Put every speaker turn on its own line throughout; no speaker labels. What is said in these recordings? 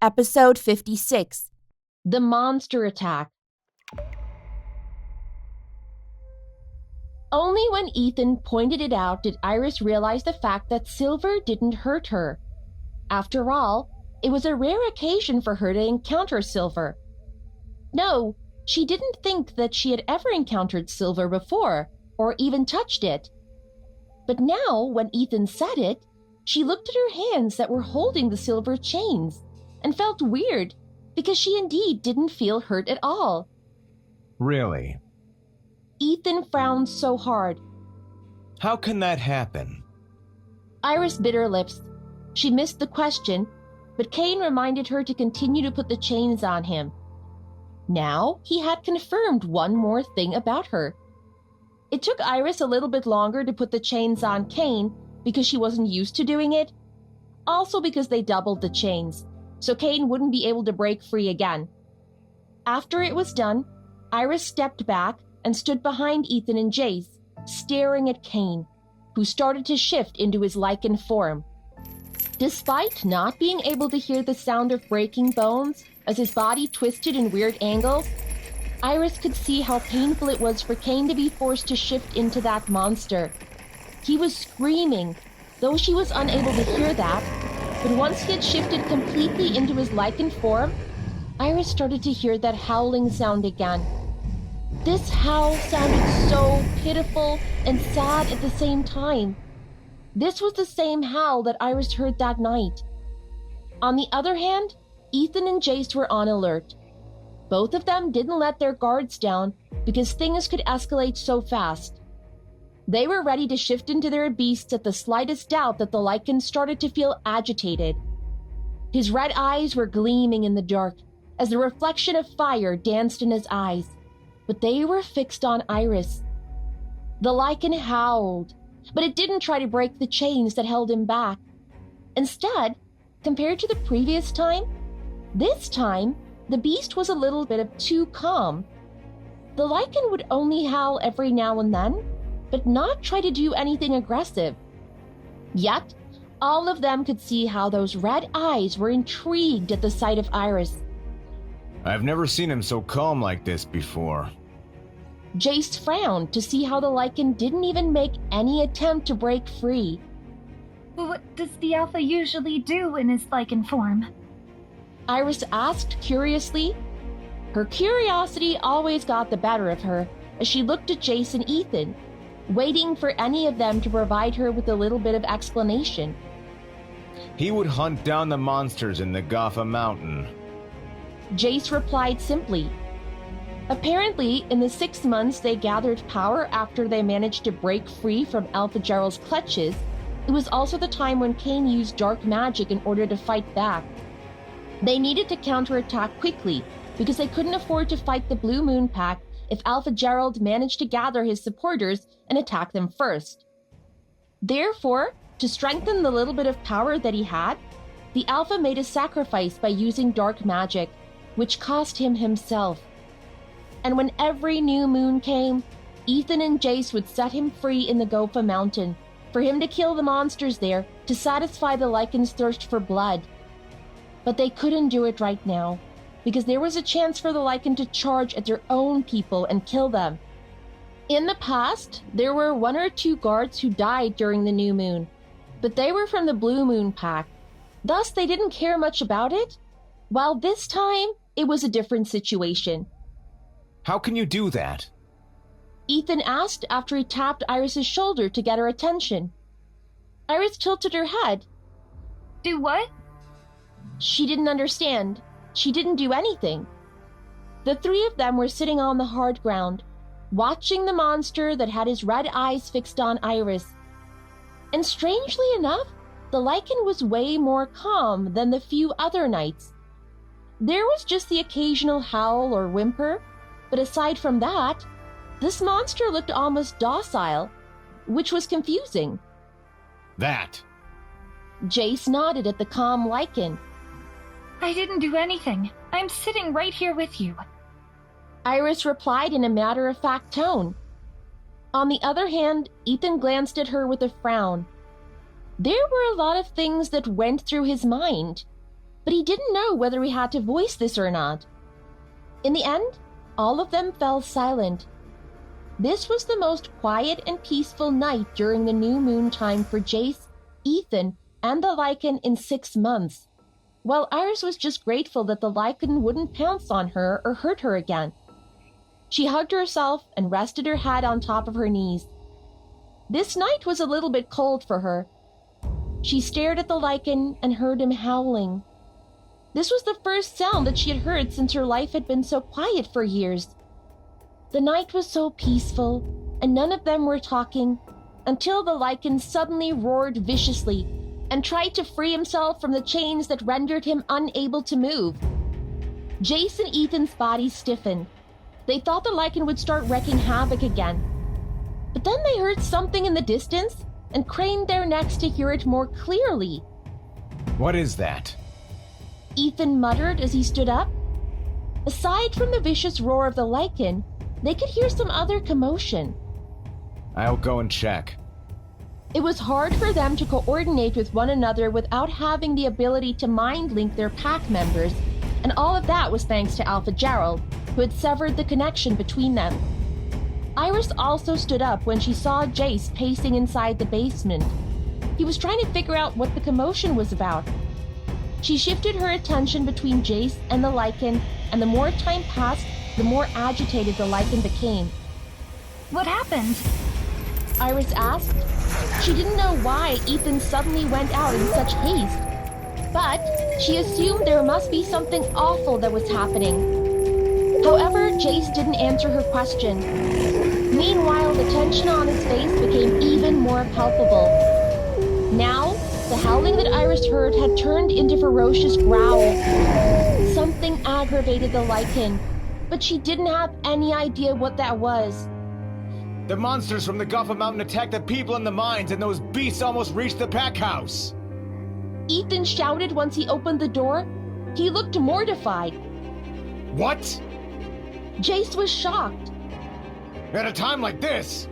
Episode 56.
The Monster Attack. Only when Ethan pointed it out did Iris realize the fact that Silver didn't hurt her. After all, it was a rare occasion for her to encounter Silver. No, she didn't think that she had ever encountered Silver before, or even touched it. But now, when Ethan said it, she looked at her hands that were holding the silver chains and felt weird because she indeed didn't feel hurt at all.
Really?
Ethan frowned so hard.
How can that happen?
Iris bit her lips. She missed the question, but Cain reminded her to continue to put the chains on him. Now he had confirmed one more thing about her. It took Iris a little bit longer to put the chains on Cain because she wasn't used to doing it, also because they doubled the chains, so Cain wouldn't be able to break free again. After it was done, Iris stepped back and stood behind Ethan and Jace, staring at Cain, who started to shift into his lycan form. Despite not being able to hear the sound of breaking bones as his body twisted in weird angles, Iris could see how painful it was for Cain to be forced to shift into that monster. He was screaming, though she was unable to hear that. But once he had shifted completely into his lycan form, Iris started to hear that howling sound again. This howl sounded so pitiful and sad at the same time. This was the same howl that Iris heard that night. On the other hand, Ethan and Jace were on alert. Both of them didn't let their guards down because things could escalate so fast. They were ready to shift into their beasts at the slightest doubt that the lycan started to feel agitated. His red eyes were gleaming in the dark as the reflection of fire danced in his eyes, but they were fixed on Iris. The lycan howled, but it didn't try to break the chains that held him back. Instead, compared to the previous time, this time, the beast was a little bit too calm. The lycan would only howl every now and then, but not try to do anything aggressive. Yet, all of them could see how those red eyes were intrigued at the sight of Iris.
I've never seen him so calm like this before.
Jace frowned to see how the lycan didn't even make any attempt to break free.
What does the Alpha usually do in his lycan form?
Iris asked curiously. Her curiosity always got the better of her as she looked at Jace and Ethan, waiting for any of them to provide her with a little bit of explanation.
He would hunt down the monsters in the Gotha Mountain.
Jace replied simply. Apparently, in the 6 months they gathered power after they managed to break free from Alpha Gerald's clutches, it was also the time when Cain used dark magic in order to fight back. They needed to counterattack quickly because they couldn't afford to fight the Blue Moon Pack if Alpha Gerald managed to gather his supporters and attack them first. Therefore, to strengthen the little bit of power that he had, the Alpha made a sacrifice by using dark magic, which cost him himself. And when every new moon came, Ethan and Jace would set him free in the Gotha Mountain for him to kill the monsters there to satisfy the lycan's thirst for blood. But they couldn't do it right now, because there was a chance for the lycan to charge at their own people and kill them. In the past, there were 1 or 2 guards who died during the new moon, but they were from the Blue Moon Pack. Thus, they didn't care much about it, while this time, it was a different situation.
How can you do that?
Ethan asked after he tapped Iris's shoulder to get her attention. Iris tilted her head.
Do what?
She didn't understand. She didn't do anything. The 3 of them were sitting on the hard ground, watching the monster that had his red eyes fixed on Iris. And strangely enough, the lycan was way more calm than the few other nights. There was just the occasional howl or whimper, but aside from that, this monster looked almost docile, which was confusing.
That.
Jace nodded at the calm lycan.
I didn't do anything. I'm sitting right here with you.
Iris replied in a matter-of-fact tone. On the other hand, Ethan glanced at her with a frown. There were a lot of things that went through his mind. but he didn't know whether he had to voice this or not. In the end, all of them fell silent. This was the most quiet and peaceful night during the new moon time for Jace, Ethan, and the lycan in 6 months, while Iris was just grateful that the lycan wouldn't pounce on her or hurt her again. She hugged herself and rested her head on top of her knees. This night was a little bit cold for her. She stared at the lycan and heard him howling. This was the first sound that she had heard since her life had been so quiet for years. The night was so peaceful, and none of them were talking, until the lycan suddenly roared viciously and tried to free himself from the chains that rendered him unable to move. Jace and Ethan's bodies stiffened. They thought the lycan would start wreaking havoc again. But then they heard something in the distance and craned their necks to hear it more clearly.
What is that?
Ethan muttered as he stood up. Aside from the vicious roar of the lycan, they could hear some other commotion.
I'll go and check.
It was hard for them to coordinate with one another without having the ability to mind link their pack members, and all of that was thanks to Alpha Gerald, who had severed the connection between them. Iris also stood up when she saw Jace pacing inside the basement. He was trying to figure out what the commotion was about. She shifted her attention between Jace and the lycan, and the more time passed, the more agitated the lycan became.
What happened?
Iris asked. She didn't know why Ethan suddenly went out in such haste, but she assumed there must be something awful that was happening. However, Jace didn't answer her question. Meanwhile, the tension on his face became even more palpable. Now, the howling that Iris heard had turned into ferocious growls. Something aggravated the lycan, but she didn't have any idea what that was.
The monsters from the Gopher Mountain attacked the people in the mines, and those beasts almost reached the pack house.
Ethan shouted once he opened the door. He looked mortified.
What?
Jace was shocked.
At a time like this?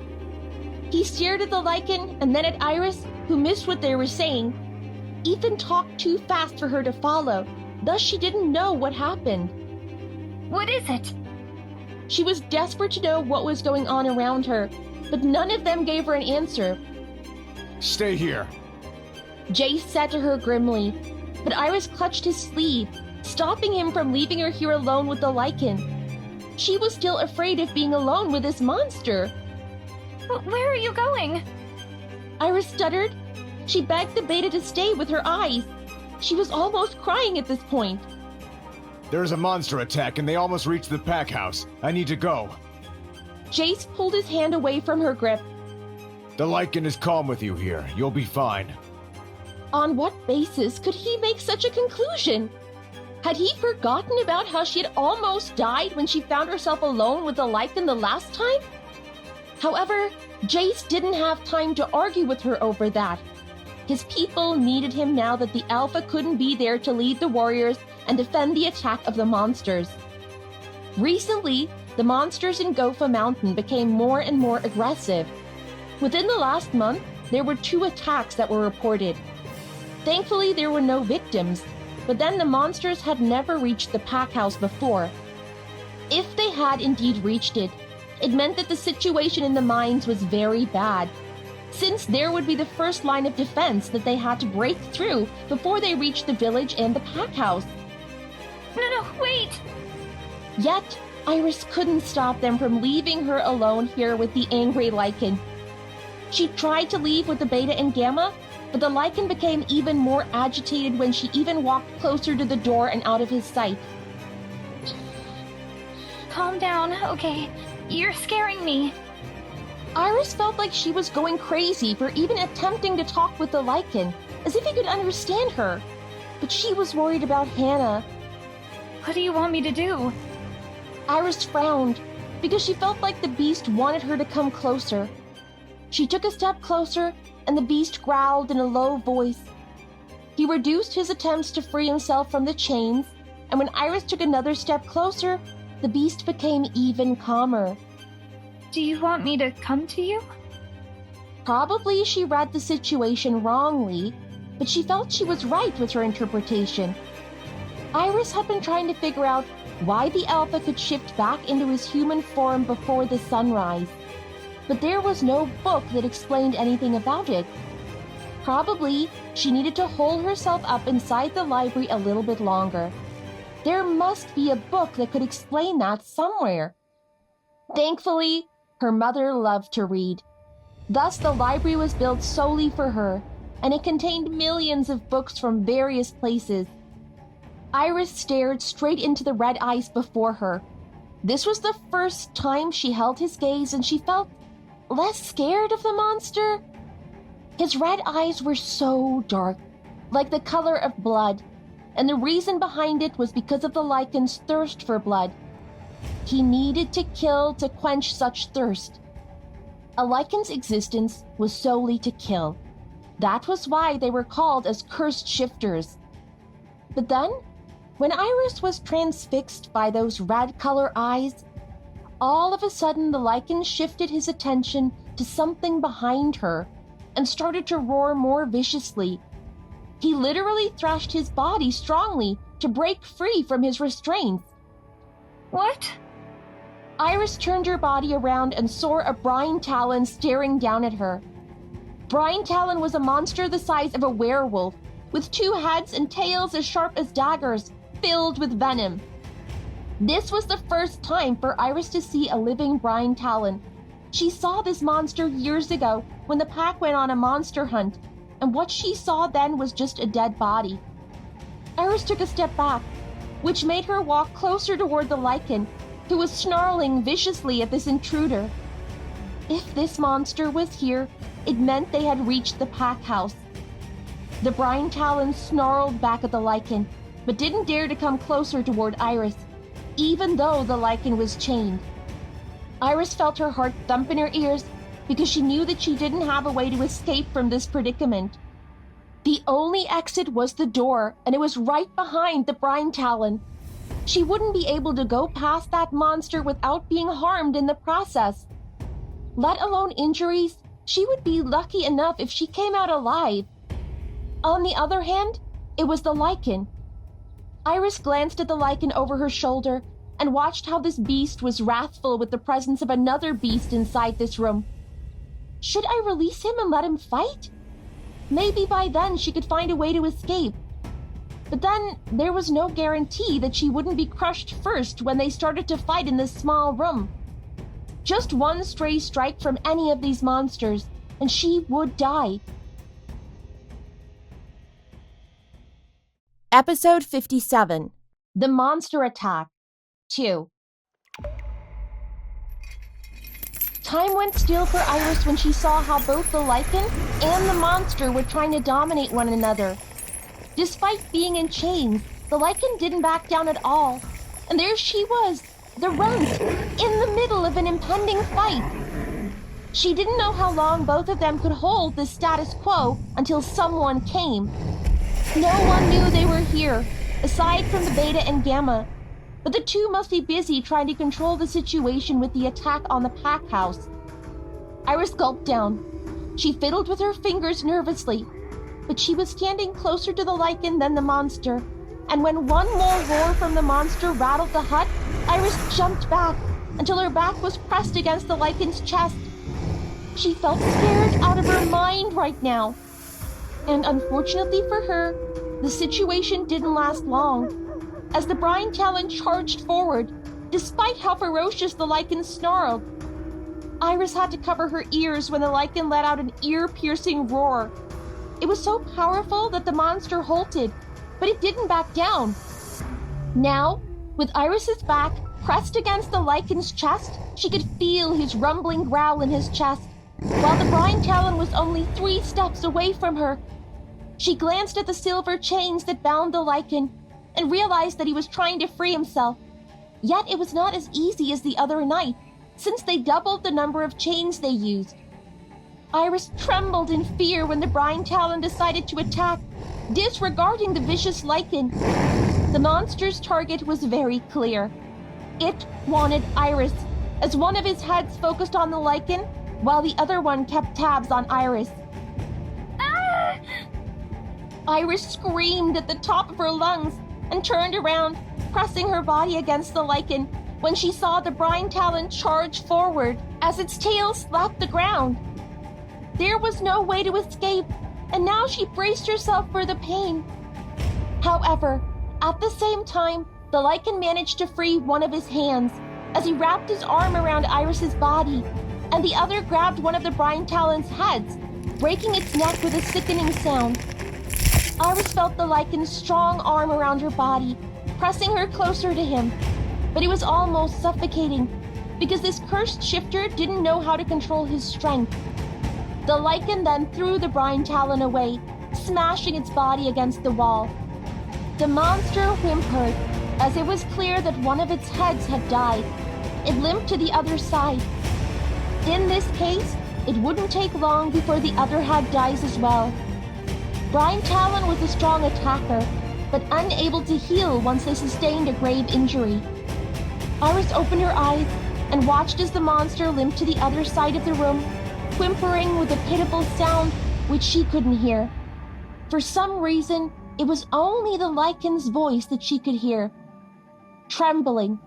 He stared at the lycan and then at Iris, who missed what they were saying. Ethan talked too fast for her to follow, thus she didn't know what happened.
What is it?
She was desperate to know what was going on around her, but none of them gave her an answer.
Stay here.
Jace said to her grimly, but Iris clutched his sleeve, stopping him from leaving her here alone with the lycan. She was still afraid of being alone with this monster.
Where are you going?
Iris stuttered. She begged the beta to stay with her eyes. She was almost crying at this point.
There's a monster attack, and they almost reached the pack house. I need to go.
Jace pulled his hand away from her grip.
The lycan is calm with you here. You'll be fine.
On what basis could he make such a conclusion? Had he forgotten about how she had almost died when she found herself alone with the lycan the last time? However, Jace didn't have time to argue with her over that. His people needed him now that the Alpha couldn't be there to lead the warriors and defend the attack of the monsters. Recently, the monsters in Gopher Mountain became more and more aggressive. Within the last month, there were 2 attacks that were reported. Thankfully, there were no victims, but then the monsters had never reached the pack house before. If they had indeed reached it, it meant that the situation in the mines was very bad, since there would be the first line of defense that they had to break through before they reached the village and the pack house.
No, wait!
Yet, Iris couldn't stop them from leaving her alone here with the angry lycan. She tried to leave with the beta and gamma, but the lycan became even more agitated when she even walked closer to the door and out of his sight.
Calm down, okay? You're scaring me.
Iris felt like she was going crazy for even attempting to talk with the lycan, as if he could understand her. But she was worried about Hannah.
What do you want me to do?
Iris frowned, because she felt like the beast wanted her to come closer. She took a step closer, and the beast growled in a low voice. He reduced his attempts to free himself from the chains, and when Iris took another step closer, the beast became even calmer.
Do you want me to come to you?
Probably she read the situation wrongly, but she felt she was right with her interpretation. Iris had been trying to figure out why the alpha could shift back into his human form before the sunrise, but there was no book that explained anything about it. Probably she needed to hole herself up inside the library a little bit longer. There must be a book that could explain that somewhere. Thankfully, her mother loved to read. Thus, the library was built solely for her, and it contained millions of books from various places. Iris stared straight into the red eyes before her. This was the first time she held his gaze, and she felt less scared of the monster. His red eyes were so dark, like the color of blood, and the reason behind it was because of the lycan's thirst for blood. He needed to kill to quench such thirst. A lycan's existence was solely to kill. That was why they were called as cursed shifters. But then, when Iris was transfixed by those red color eyes, all of a sudden the lycan shifted his attention to something behind her and started to roar more viciously. He literally thrashed his body strongly to break free from his restraints.
What?
Iris turned her body around and saw a brine talon staring down at her. Brine talon was a monster the size of a werewolf, with 2 heads and tails as sharp as daggers, filled with venom. This was the first time for Iris to see a living brine talon. She saw this monster years ago when the pack went on a monster hunt, and what she saw then was just a dead body. Iris took a step back, which made her walk closer toward the lycan, who was snarling viciously at this intruder. If this monster was here, it meant they had reached the pack house. The brine talon snarled back at the lycan, but didn't dare to come closer toward Iris, even though the lycan was chained. Iris felt her heart thump in her ears because she knew that she didn't have a way to escape from this predicament. The only exit was the door, and it was right behind the brine talon. She wouldn't be able to go past that monster without being harmed in the process. Let alone injuries, she would be lucky enough if she came out alive. On the other hand, it was the lycan. Iris glanced at the lycan over her shoulder and watched how this beast was wrathful with the presence of another beast inside this room. Should I release him and let him fight? Maybe by then she could find a way to escape. But then there was no guarantee that she wouldn't be crushed first when they started to fight in this small room. Just one stray strike from any of these monsters, and she would die.
Episode 57.
The Monster Attack 2. Time went still for Iris when she saw how both the lycan and the monster were trying to dominate one another. Despite being in chains, the lycan didn't back down at all, and there she was, the runt, in the middle of an impending fight. She didn't know how long both of them could hold the status quo until someone came. No one knew they were here, aside from the Beta and Gamma, but the two must be busy trying to control the situation with the attack on the pack house. Iris gulped down. She fiddled with her fingers nervously, but she was standing closer to the lycan than the monster, and when one more roar from the monster rattled the hut, Iris jumped back until her back was pressed against the lycan's chest. She felt scared out of her mind right now. And unfortunately for her, the situation didn't last long. As the brine talon charged forward, despite how ferocious the lycan snarled, Iris had to cover her ears when the lycan let out an ear-piercing roar. It was so powerful that the monster halted, but it didn't back down. Now, with Iris's back pressed against the lycan's chest, she could feel his rumbling growl in his chest, while the brine talon was only 3 steps away from her. She glanced at the silver chains that bound the lycan and realized that he was trying to free himself. Yet it was not as easy as the other night, since they doubled the number of chains they used. Iris trembled in fear when the brine talon decided to attack, disregarding the vicious lycan. The monster's target was very clear. It wanted Iris, as one of his heads focused on the lycan, while the other one kept tabs on Iris.
Ah!
Iris screamed at the top of her lungs, and turned around, pressing her body against the lycan when she saw the brine talon charge forward as its tail slapped the ground. There was no way to escape, and now she braced herself for the pain. However, at the same time, the lycan managed to free one of his hands as he wrapped his arm around Iris's body, and the other grabbed one of the brine talon's heads, breaking its neck with a sickening sound. Iris felt the lycan's strong arm around her body, pressing her closer to him, but it was almost suffocating because this cursed shifter didn't know how to control his strength. The lycan then threw the brine talon away, smashing its body against the wall. The monster whimpered as it was clear that one of its heads had died. It limped to the other side. In this case, it wouldn't take long before the other head dies as well. Brine Talon was a strong attacker, but unable to heal once they sustained a grave injury. Iris opened her eyes and watched as the monster limped to the other side of the room, whimpering with a pitiful sound which she couldn't hear. For some reason, it was only the lycan's voice that she could hear. Trembling,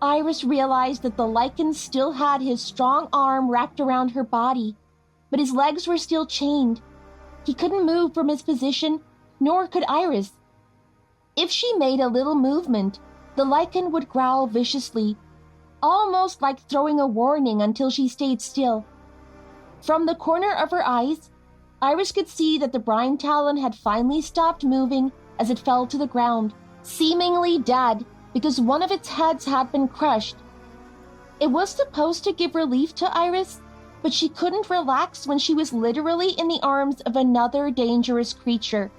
Iris realized that the lycan still had his strong arm wrapped around her body, but his legs were still chained. He couldn't move from his position, nor could Iris. If she made a little movement, the lycan would growl viciously, almost like throwing a warning until she stayed still. From the corner of her eyes, Iris could see that the brine talon had finally stopped moving as it fell to the ground, seemingly dead because one of its heads had been crushed. It was supposed to give relief to Iris, but she couldn't relax when she was literally in the arms of another dangerous creature.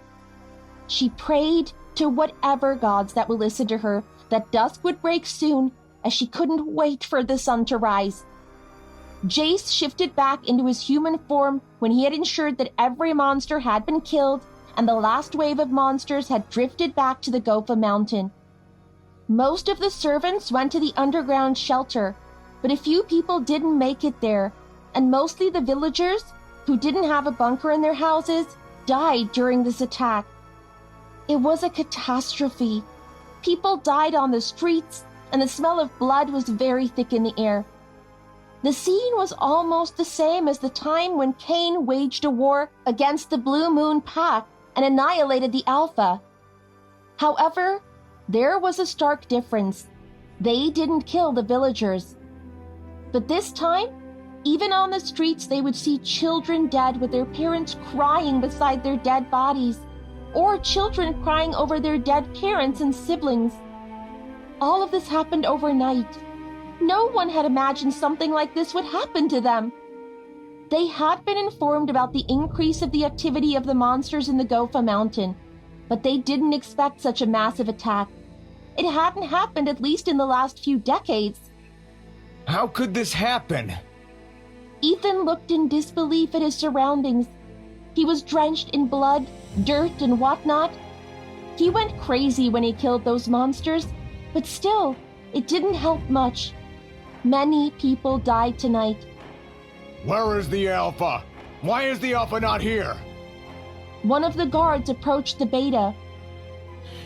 She prayed to whatever gods that would listen to her that dusk would break soon, as she couldn't wait for the sun to rise. Jace shifted back into his human form when he had ensured that every monster had been killed and the last wave of monsters had drifted back to the Gopha Mountain. Most of the servants went to the underground shelter, but a few people didn't make it there, and mostly the villagers, who didn't have a bunker in their houses, died during this attack. It was a catastrophe. People died on the streets, and the smell of blood was very thick in the air. The scene was almost the same as the time when Cain waged a war against the Blue Moon Pack and annihilated the Alpha. However, there was a stark difference. They didn't kill the villagers. But this time, even on the streets, they would see children dead with their parents crying beside their dead bodies, or children crying over their dead parents and siblings. All of this happened overnight. No one had imagined something like this would happen to them. They had been informed about the increase of the activity of the monsters in the Gopha Mountain, but they didn't expect such a massive attack. It hadn't happened at least in the last few decades.
How could this happen?
Ethan looked in disbelief at his surroundings. He was drenched in blood, dirt, and whatnot. He went crazy when he killed those monsters, but still, it didn't help much. Many people died tonight.
Where is the Alpha? Why is the Alpha not here?
One of the guards approached the Beta.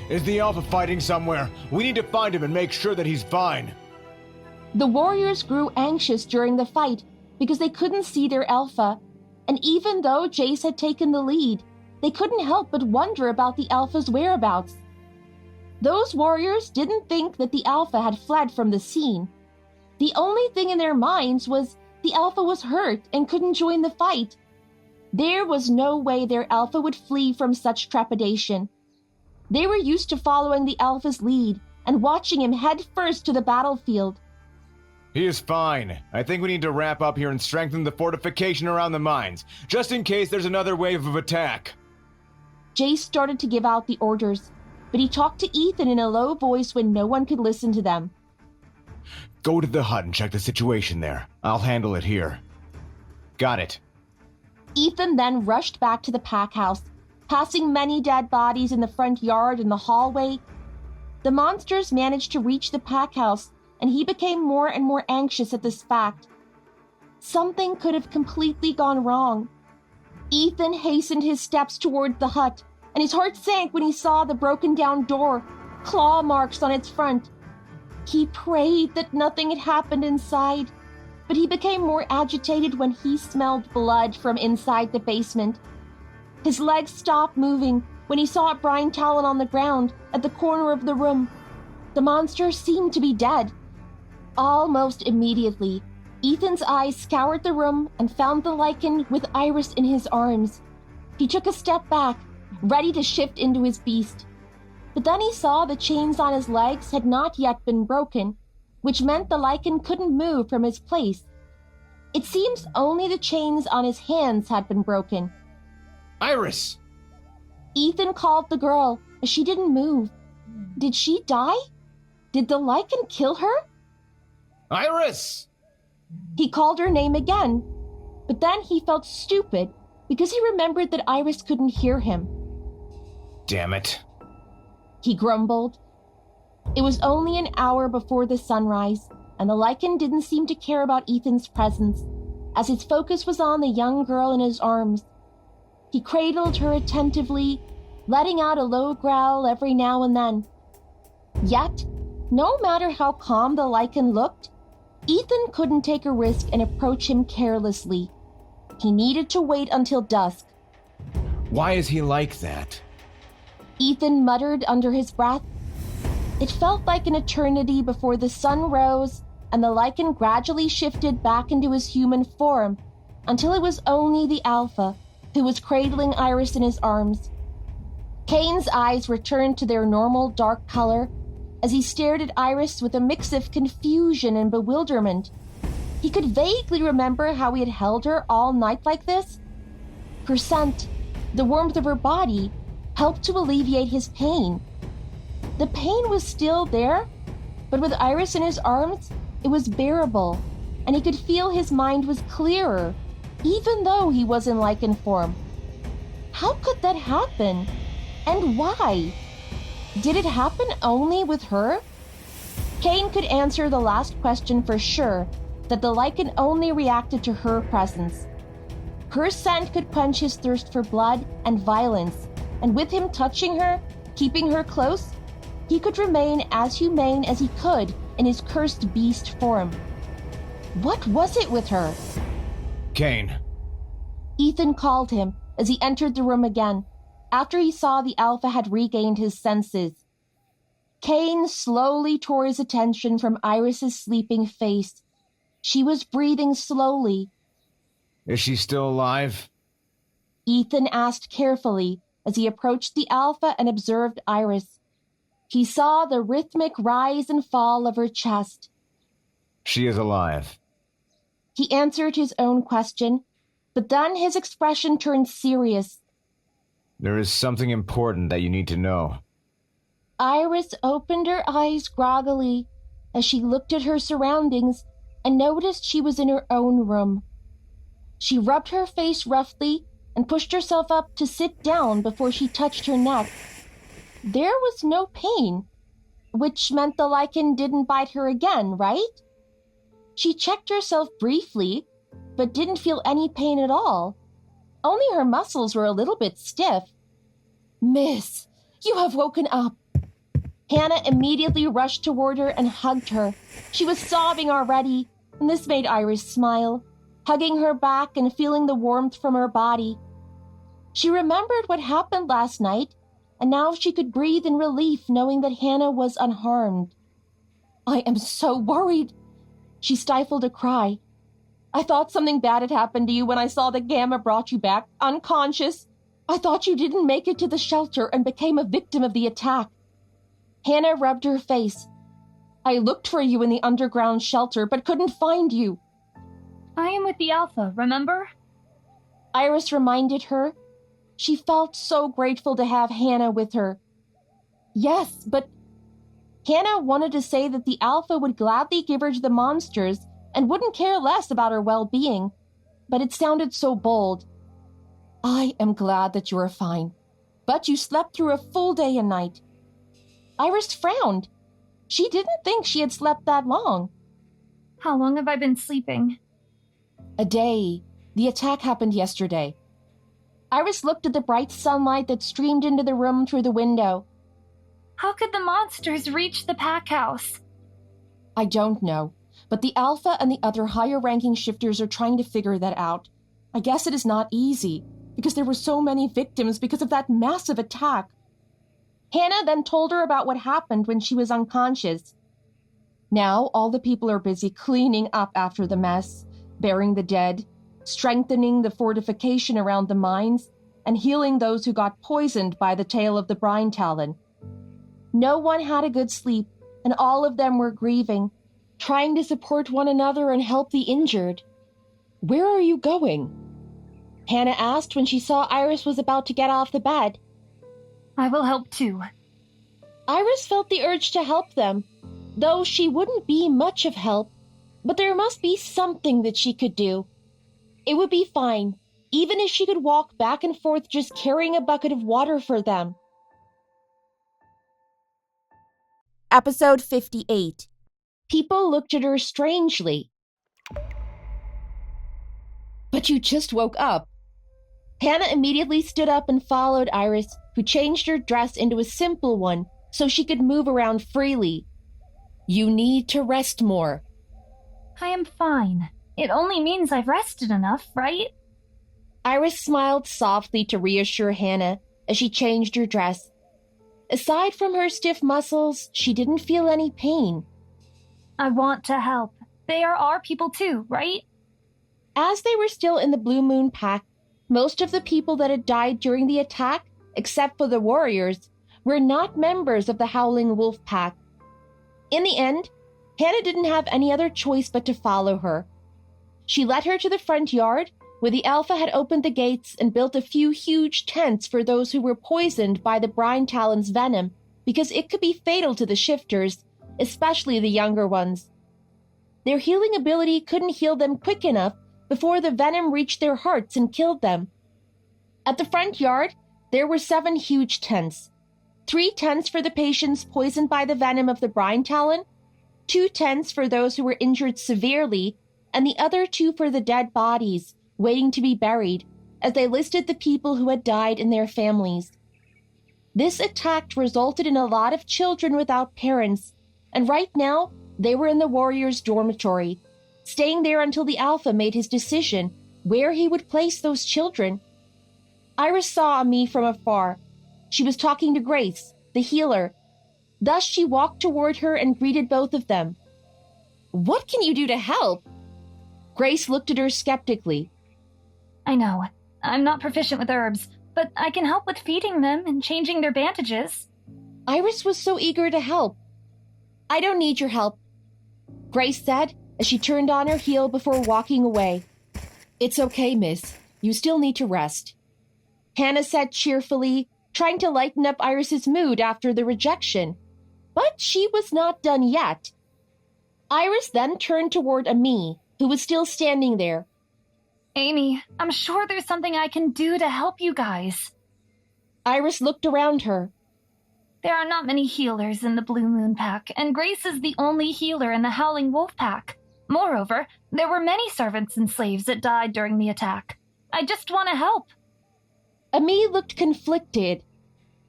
Is the Alpha fighting somewhere? We need to find him and make sure that he's fine.
The warriors grew anxious during the fight because they couldn't see their Alpha, and even though Jace had taken the lead, they couldn't help but wonder about the Alpha's whereabouts. Those warriors didn't think that the Alpha had fled from the scene. The only thing in their minds was the Alpha was hurt and couldn't join the fight. There was no way their Alpha would flee from such trepidation. They were used to following the Alpha's lead and watching him head first to the battlefield.
He is fine. I think we need to wrap up here and strengthen the fortification around the mines, just in case there's another wave of attack.
Jace started to give out the orders, but he talked to Ethan in a low voice when no one could listen to them.
Go to the hut and check the situation there. I'll handle it here. Got it.
Ethan then rushed back to the pack house, passing many dead bodies in the front yard and the hallway. The monsters managed to reach the pack house, and he became more and more anxious at this fact. Something could have completely gone wrong. Ethan hastened his steps toward the hut, and his heart sank when he saw the broken down door, claw marks on its front. He prayed that nothing had happened inside, but he became more agitated when he smelled blood from inside the basement. His legs stopped moving when he saw Brian Talon on the ground at the corner of the room. The monster seemed to be dead. Almost immediately, Ethan's eyes scoured the room and found the lycan with Iris in his arms. He took a step back, ready to shift into his beast. But then he saw the chains on his legs had not yet been broken, which meant the lycan couldn't move from his place. It seems only the chains on his hands had been broken.
Iris!
Ethan called the girl, but she didn't move. Did she die? Did the lycan kill her?
Iris!
He called her name again, but then he felt stupid because he remembered that Iris couldn't hear him.
Damn it.
He grumbled. It was only an hour before the sunrise, and the lycan didn't seem to care about Ethan's presence, as its focus was on the young girl in his arms. He cradled her attentively, letting out a low growl every now and then. Yet, no matter how calm the lycan looked, Ethan couldn't take a risk and approach him carelessly. He needed to wait until dusk.
Why is he like that?
Ethan muttered under his breath. It felt like an eternity before the sun rose and the lycan gradually shifted back into his human form until it was only the Alpha, who was cradling Iris in his arms. Kane's eyes returned to their normal dark color as he stared at Iris with a mix of confusion and bewilderment. He could vaguely remember how he had held her all night like this. Her scent, the warmth of her body, helped to alleviate his pain. The pain was still there, but with Iris in his arms, it was bearable, and he could feel his mind was clearer, even though he was in lycan form. How could that happen? And why? Did it happen only with her? Kane could answer the last question for sure, that the lycan only reacted to her presence. Her scent could quench his thirst for blood and violence, and with him touching her, keeping her close, he could remain as humane as he could in his cursed beast form. What was it with her?
Kane.
Ethan called him as he entered the room again, after he saw the Alpha had regained his senses. Kane slowly tore his attention from Iris's sleeping face. She was breathing slowly.
Is she still alive?
Ethan asked carefully as he approached the Alpha and observed Iris. He saw the rhythmic rise and fall of her chest.
She is alive.
He answered his own question, but then his expression turned serious.
There is something important that you need to know.
Iris opened her eyes groggily as she looked at her surroundings and noticed she was in her own room. She rubbed her face roughly and pushed herself up to sit down before she touched her neck. There was no pain, which meant the lycan didn't bite her again, right? She checked herself briefly, but didn't feel any pain at all. Only her muscles were a little bit stiff. Miss, you have woken up. Hannah immediately rushed toward her and hugged her. She was sobbing already, and this made Iris smile, hugging her back and feeling the warmth from her body. She remembered what happened last night, and now she could breathe in relief knowing that Hannah was unharmed. I am so worried. She stifled a cry. I thought something bad had happened to you when I saw the Gamma brought you back, unconscious. I thought you didn't make it to the shelter and became a victim of the attack. Hannah rubbed her face. I looked for you in the underground shelter, but couldn't find you.
I am with the Alpha, remember?
Iris reminded her. She felt so grateful to have Hannah with her. Yes, but Hannah wanted to say that the Alpha would gladly give her to the monsters and wouldn't care less about her well-being, but it sounded so bold. I am glad that you are fine, but you slept through a full day and night. Iris frowned. She didn't think she had slept that long.
How long have I been sleeping?
A day. The attack happened yesterday. Iris looked at the bright sunlight that streamed into the room through the window.
How could the monsters reach the pack house?
I don't know, but the Alpha and the other higher-ranking shifters are trying to figure that out. I guess it is not easy, because there were so many victims because of that massive attack. Hannah then told her about what happened when she was unconscious. Now, all the people are busy cleaning up after the mess, burying the dead, strengthening the fortification around the mines, and healing those who got poisoned by the tail of the brine talon. No one had a good sleep, and all of them were grieving, trying to support one another and help the injured. "Where are you going?" Hannah asked when she saw Iris was about to get off the bed.
I will help too.
Iris felt the urge to help them, though she wouldn't be much of help, but there must be something that she could do. It would be fine, even if she could walk back and forth just carrying a bucket of water for them.
Episode 58.
People looked at her strangely. "But you just woke up." Hannah immediately stood up and followed Iris, who changed her dress into a simple one so she could move around freely. "You need to rest more."
I am fine. It only means I've rested enough, right?
Iris smiled softly to reassure Hannah as she changed her dress. Aside from her stiff muscles, she didn't feel any pain.
I want to help. They are our people too, right?
As they were still in the Blue Moon Pack, most of the people that had died during the attack, except for the warriors, were not members of the Howling Wolf Pack. In the end, Hannah didn't have any other choice but to follow her. She led her to the front yard, where the Alpha had opened the gates and built a few huge tents for those who were poisoned by the brine talon's venom, because it could be fatal to the shifters, especially the younger ones. Their healing ability couldn't heal them quick enough before the venom reached their hearts and killed them. At the front yard, there were 7 huge tents. 3 tents for the patients poisoned by the venom of the brine talon, 2 tents for those who were injured severely, and the other 2 for the dead bodies, waiting to be buried, as they listed the people who had died and their families. This attack resulted in a lot of children without parents, and right now, they were in the warriors' dormitory, staying there until the Alpha made his decision where he would place those children. Iris saw Ami from afar. She was talking to Grace, the healer. Thus, she walked toward her and greeted both of them. "What can you do to help?" Grace looked at her skeptically.
I know. I'm not proficient with herbs, but I can help with feeding them and changing their bandages.
Iris was so eager to help. "I don't need your help," Grace said as she turned on her heel before walking away. "It's okay, miss. You still need to rest," Hannah said cheerfully, trying to lighten up Iris's mood after the rejection. But she was not done yet. Iris then turned toward Ami, who was still standing there.
Amy, I'm sure there's something I can do to help you guys.
Iris looked around her.
There are not many healers in the Blue Moon Pack, and Grace is the only healer in the Howling Wolf Pack. Moreover, there were many servants and slaves that died during the attack. I just want to help.
Ami looked conflicted.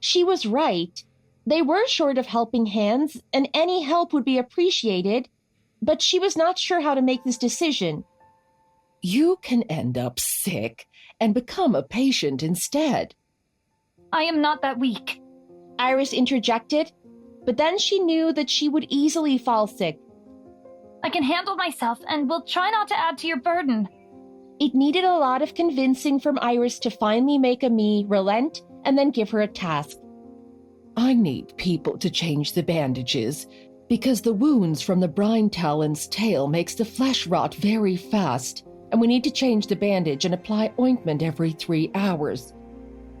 She was right. They were short of helping hands, and any help would be appreciated, but she was not sure how to make this decision.
"You can end up sick and become a patient instead."
I am not that weak.
Iris interjected, but then she knew that she would easily fall sick.
I can handle myself and will try not to add to your burden.
It needed a lot of convincing from Iris to finally make Ami relent and then give her a task.
"I need people to change the bandages because the wounds from the brine talon's tail makes the flesh rot very fast, and we need to change the bandage and apply ointment every 3 hours.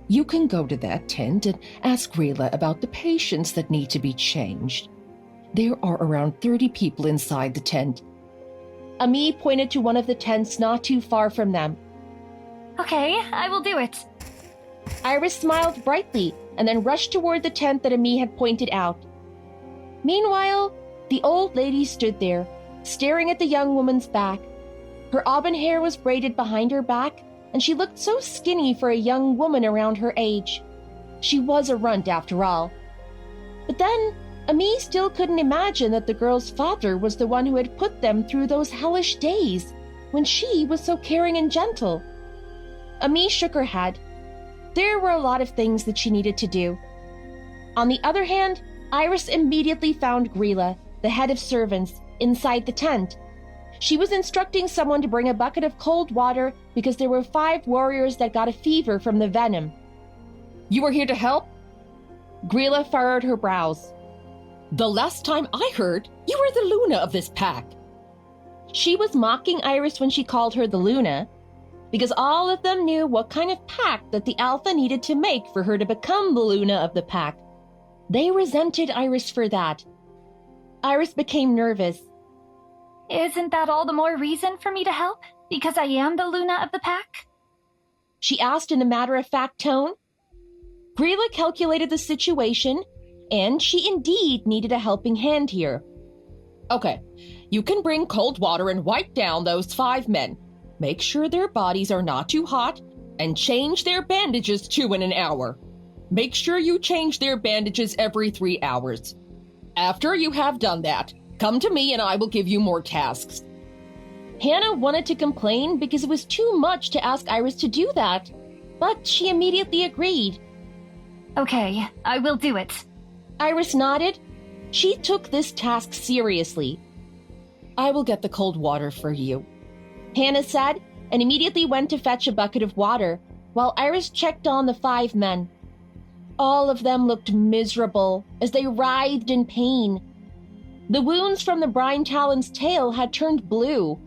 You can go to that tent and ask Rila about the patients that need to be changed. There are around 30 people inside the tent."
Ami pointed to one of the tents not too far from them.
Okay, I will do it.
Iris smiled brightly and then rushed toward the tent that Ami had pointed out. Meanwhile, the old lady stood there, staring at the young woman's back. Her auburn hair was braided behind her back, and she looked so skinny for a young woman around her age. She was a runt after all. But then, Ami still couldn't imagine that the girl's father was the one who had put them through those hellish days when she was so caring and gentle. Ami shook her head. There were a lot of things that she needed to do. On the other hand, Iris immediately found Grilla, the head of servants, inside the tent. She was instructing someone to bring a bucket of cold water because there were 5 warriors that got a fever from the venom.
You were here to help?
Grilla furrowed her brows.
The last time I heard, you were the Luna of this pack.
She was mocking Iris when she called her the Luna, because all of them knew what kind of pact that the Alpha needed to make for her to become the Luna of the pack. They resented Iris for that. Iris became nervous.
Isn't that all the more reason for me to help? Because I am the Luna of the pack?
She asked in a matter-of-fact tone. Grilla calculated the situation, and she indeed needed a helping hand here.
Okay, you can bring cold water and wipe down those 5 men. Make sure their bodies are not too hot, and change their bandages 2 in an hour. Make sure you change their bandages every 3 hours. After you have done that, come to me and I will give you more tasks.
Hannah wanted to complain because it was too much to ask Iris to do that, but she immediately agreed.
Okay, I will do it.
Iris nodded. She took this task seriously.
I will get the cold water for you,
Hannah said, and immediately went to fetch a bucket of water, while Iris checked on the 5 men. All of them looked miserable as they writhed in pain. The wounds from the brine talon's tail had turned blue.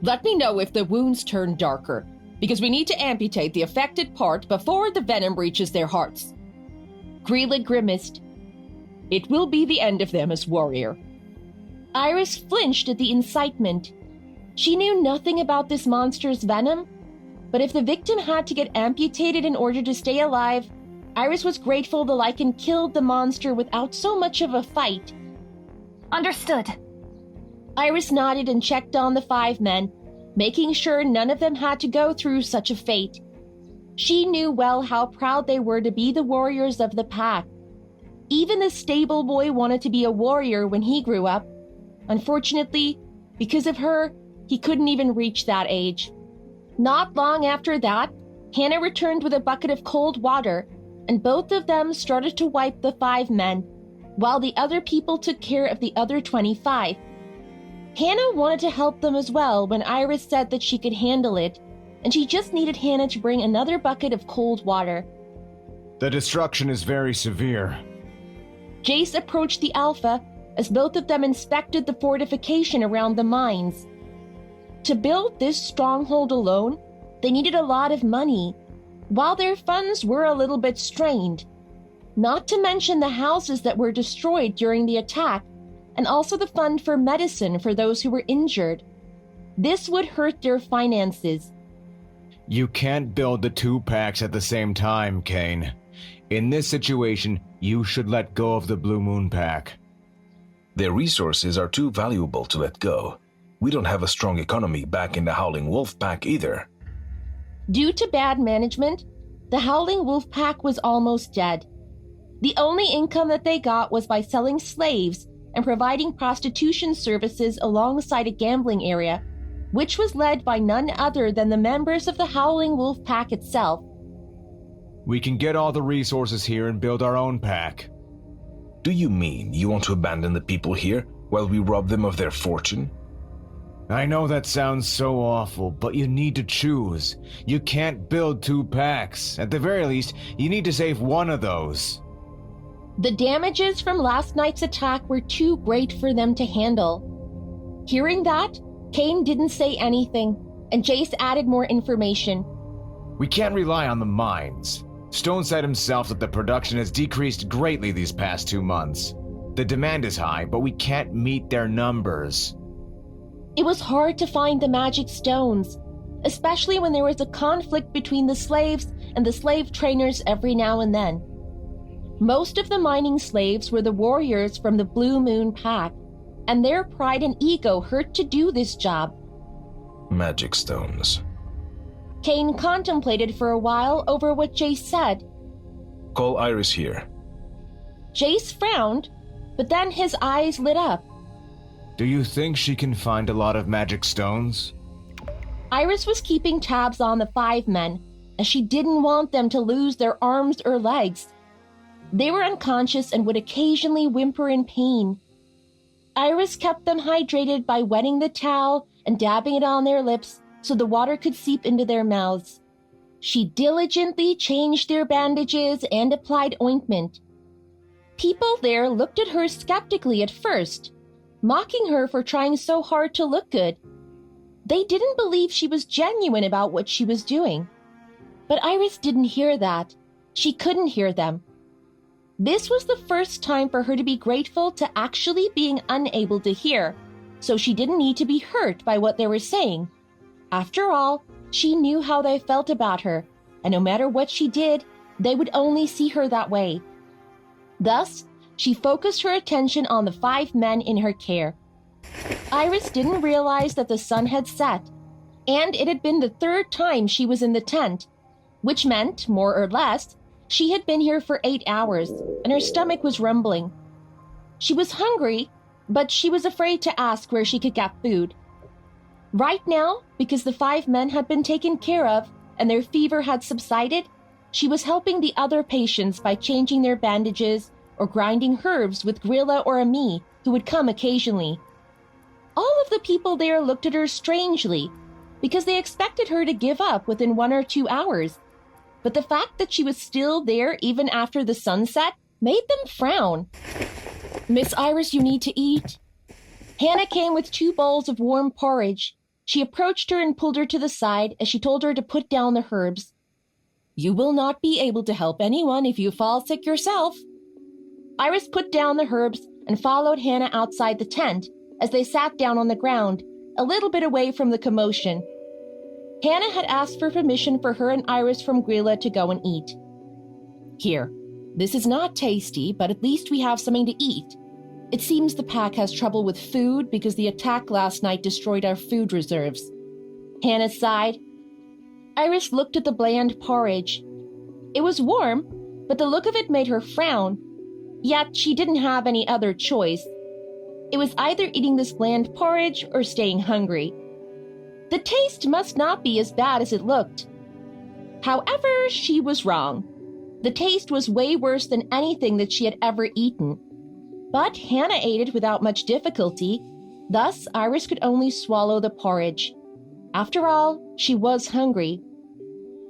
Let me know if the wounds turn darker, because we need to amputate the affected part before the venom reaches their hearts.
Grilla grimaced.
It will be the end of them as warrior.
Iris flinched at the incitement. She knew nothing about this monster's venom, but if the victim had to get amputated in order to stay alive, Iris was grateful the lycan killed the monster without so much of a fight.
Understood.
Iris nodded and checked on the 5 men, making sure none of them had to go through such a fate. She knew well how proud they were to be the warriors of the pack. Even the stable boy wanted to be a warrior when he grew up. Unfortunately, because of her, he couldn't even reach that age. Not long after that, Hannah returned with a bucket of cold water, and both of them started to wipe the 5 men, while the other people took care of the other 25. Hannah wanted to help them as well when Iris said that she could handle it, and she just needed Hannah to bring another bucket of cold water.
The destruction is very severe.
Jace approached the Alpha as both of them inspected the fortification around the mines. To build this stronghold alone, they needed a lot of money, while their funds were a little bit strained. Not to mention the houses that were destroyed during the attack, and also the fund for medicine for those who were injured. This would hurt their finances.
You can't build the 2 packs at the same time, Kane. In this situation, you should let go of the Blue Moon Pack.
Their resources are too valuable to let go. We don't have a strong economy back in the Howling Wolf Pack either.
Due to bad management, the Howling Wolf Pack was almost dead. The only income that they got was by selling slaves and providing prostitution services alongside a gambling area, which was led by none other than the members of the Howling Wolf Pack itself.
We can get all the resources here and build our own pack.
Do you mean you want to abandon the people here while we rob them of their fortune?
I know that sounds so awful, but you need to choose. You can't build 2 packs. At the very least, you need to save one of those.
The damages from last night's attack were too great for them to handle. Hearing that, Kane didn't say anything, and Jace added more information.
We can't rely on the mines. Stone said himself that the production has decreased greatly these past 2 months. The demand is high, but we can't meet their numbers.
It was hard to find the magic stones, especially when there was a conflict between the slaves and the slave trainers every now and then. Most of the mining slaves were the warriors from the Blue Moon Pack, and their pride and ego hurt to do this job.
Magic stones.
Kane contemplated for a while over what Jace said.
Call Iris here.
Jace frowned, but then his eyes lit up.
Do you think she can find a lot of magic stones?
Iris was keeping tabs on the 5 men, as she didn't want them to lose their arms or legs. They were unconscious and would occasionally whimper in pain. Iris kept them hydrated by wetting the towel and dabbing it on their lips so the water could seep into their mouths. She diligently changed their bandages and applied ointment. People there looked at her skeptically at first, mocking her for trying so hard to look good. They didn't believe she was genuine about what she was doing. But Iris didn't hear that. She couldn't hear them. This was the first time for her to be grateful to actually being unable to hear, so she didn't need to be hurt by what they were saying. After all, she knew how they felt about her, and no matter what she did, they would only see her that way. Thus, she focused her attention on the 5 men in her care. Iris didn't realize that the sun had set, and it had been the 3rd time she was in the tent, which meant, more or less, she had been here for 8 hours, and her stomach was rumbling. She was hungry, but she was afraid to ask where she could get food. Right now, because the 5 men had been taken care of and their fever had subsided, she was helping the other patients by changing their bandages or grinding herbs with Grilla or Ami, who would come occasionally. All of the people there looked at her strangely, because they expected her to give up within 1 or 2 hours. But the fact that she was still there even after the sunset made them frown. "Miss Iris, you need to eat." Hannah came with 2 bowls of warm porridge. She approached her and pulled her to the side as she told her to put down the herbs. "You will not be able to help anyone if you fall sick yourself." Iris put down the herbs and followed Hannah outside the tent as they sat down on the ground, a little bit away from the commotion. Hannah had asked for permission for her and Iris from Grilla to go and eat. "Here, this is not tasty, but at least we have something to eat. It seems the pack has trouble with food because the attack last night destroyed our food reserves." Hannah sighed. Iris looked at the bland porridge. It was warm, but the look of it made her frown. Yet she didn't have any other choice. It was either eating this bland porridge or staying hungry. The taste must not be as bad as it looked. However, she was wrong. The taste was way worse than anything that she had ever eaten. But Hannah ate it without much difficulty. Thus, Iris could only swallow the porridge. After all, she was hungry.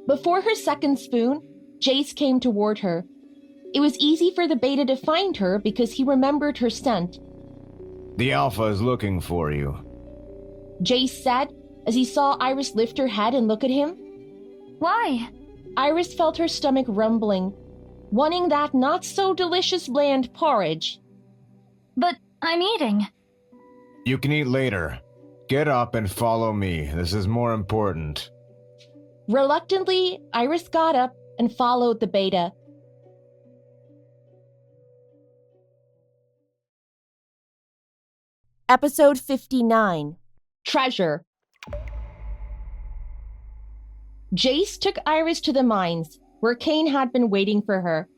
Before her second spoon, Jace came toward her. It was easy for the beta to find her because he remembered her scent.
"The Alpha is looking for you,"
Jace said as he saw Iris lift her head and look at him.
Why?
Iris felt her stomach rumbling, wanting that not-so-delicious bland porridge.
But I'm eating.
"You can eat later. Get up and follow me. This is more important."
Reluctantly, Iris got up and followed the beta.
Episode 59.
Treasure. Jace took Iris to the mines, where Kane had been waiting for her.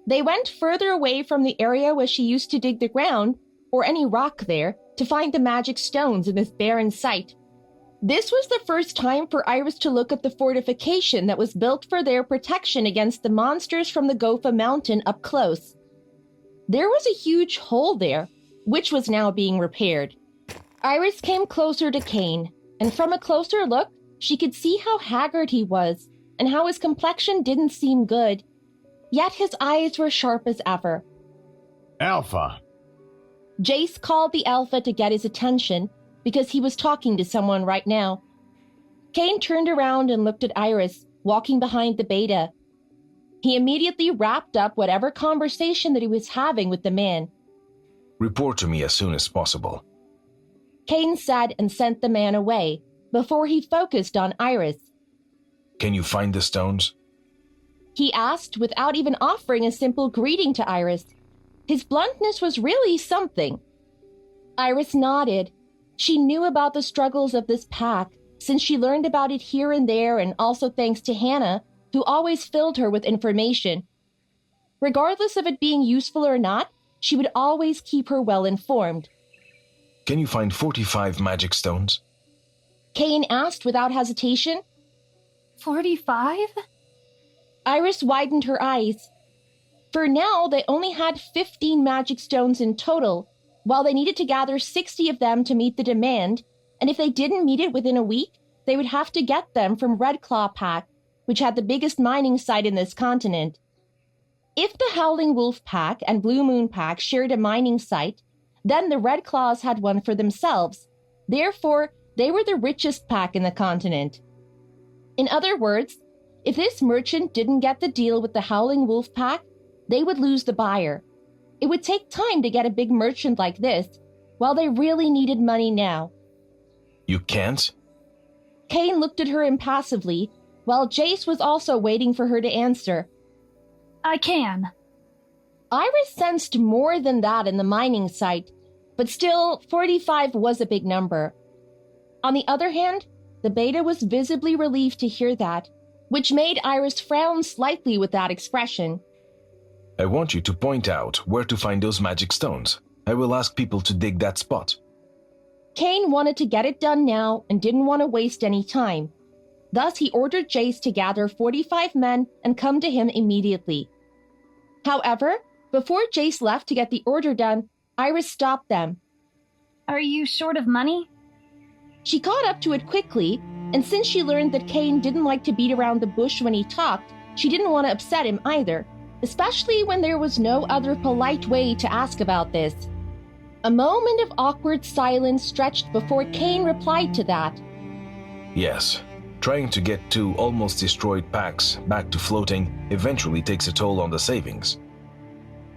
They went further away from the area where she used to dig the ground, or any rock there, to find the magic stones in this barren site. This was the first time for Iris to look at the fortification that was built for their protection against the monsters from the Gofa Mountain up close. There was a huge hole there, which was now being repaired. Iris came closer to Kane, and from a closer look, she could see how haggard he was, and how his complexion didn't seem good. Yet his eyes were sharp as ever.
"Alpha."
Jace called the Alpha to get his attention, because he was talking to someone right now. Kane turned around and looked at Iris, walking behind the beta. He immediately wrapped up whatever conversation that he was having with the man.
"Report to me as soon as possible."
Kane said and sent the man away, before he focused on Iris.
"Can you find the stones?"
He asked without even offering a simple greeting to Iris. His bluntness was really something. Iris nodded. She knew about the struggles of this pack, since she learned about it here and there, and also thanks to Hannah, who always filled her with information. Regardless of it being useful or not, she would always keep her well informed.
Can you find 45 magic stones?
Kane asked without hesitation.
45?
Iris widened her eyes. For now, they only had 15 magic stones in total, while they needed to gather 60 of them to meet the demand, and if they didn't meet it within a week, they would have to get them from Red Claw Pack, which had the biggest mining site in this continent. If the Howling Wolf Pack and Blue Moon Pack shared a mining site, then the Red Claws had one for themselves. Therefore, they were the richest pack in the continent. In other words, if this merchant didn't get the deal with the Howling Wolf Pack, they would lose the buyer. It would take time to get a big merchant like this, while they really needed money now.
You can't?
Kane looked at her impassively, while Jace was also waiting for her to answer.
I can.
Iris sensed more than that in the mining site, but still, 45 was a big number. On the other hand, the beta was visibly relieved to hear that, which made Iris frown slightly with that expression.
I want you to point out where to find those magic stones. I will ask people to dig that spot.
Kane wanted to get it done now and didn't want to waste any time. Thus, he ordered Jace to gather 45 men and come to him immediately. However, before Jace left to get the order done, Iris stopped them.
Are you short of money?
She caught up to it quickly, and since she learned that Kane didn't like to beat around the bush when he talked, she didn't want to upset him either, especially when there was no other polite way to ask about this. A moment of awkward silence stretched before Kane replied to that.
Yes. Trying to get 2 almost destroyed packs back to floating eventually takes a toll on the savings.